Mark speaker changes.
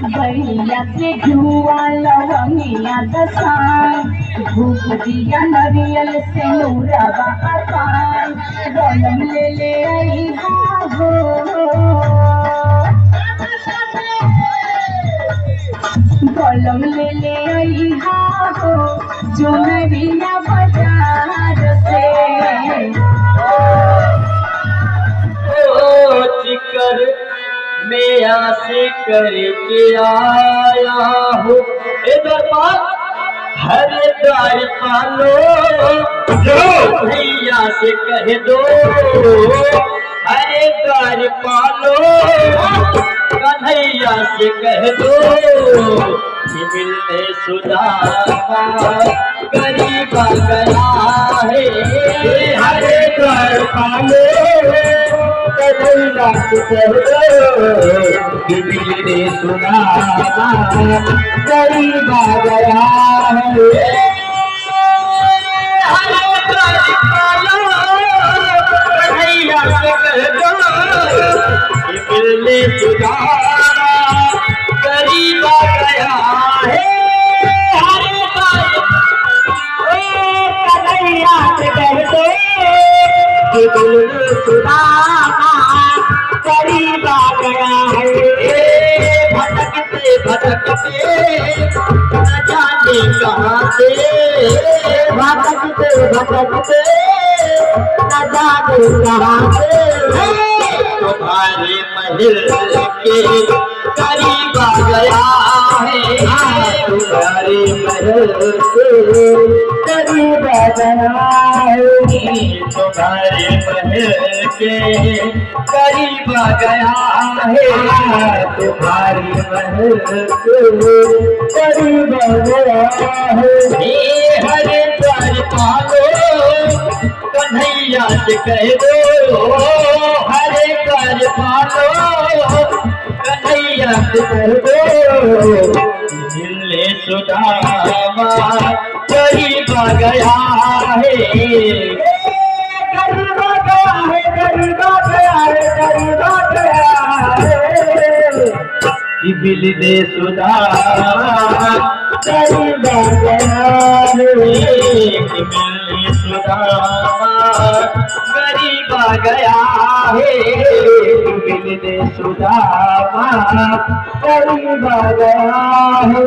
Speaker 1: भैया से जुआ लवंगिया दसान धूप दिया नरियल से नूरवा पान बलम ले आई हो बलम ले आई हो जो नरिया बाजार से
Speaker 2: चिकर में आसे करके आया हो दरबार हरे द्वार पालो भैया से कह दो हरे द्वार पालो कन्हैया से कह दो मिलने सुदामा गरीब गया है हरे द्वार पालो कन्हैया से कह दो मिलने सुदामा गरीब गया है हरे द्वार पालो कन्हैया से कह दो मिलने सुदामा गरीब गया है हरे द्वार कन्हैया से कह दो मिलने सुदामा गरीब गया है भटकते भटकते न जाने कहाँ से भटकते भटकते न जाने कहाँ से तुम्हारे महल के करीब गया है तुम्हारे महल के करीब गया है तुम्हारे महल के करीब गया है तुम्हारी महल के करीब गया है हरे द्वार पालो कन्हैया से कह दो हरे द्वार पालो कन्हैया से कह दो मिलने सुदामा करीब गया है करीब गया है करीब गया है करीब गया है मिलने सुदामा करीब गया है मिलने सुदामा गरीब गया है मिलने सुदामा गरीब गया है।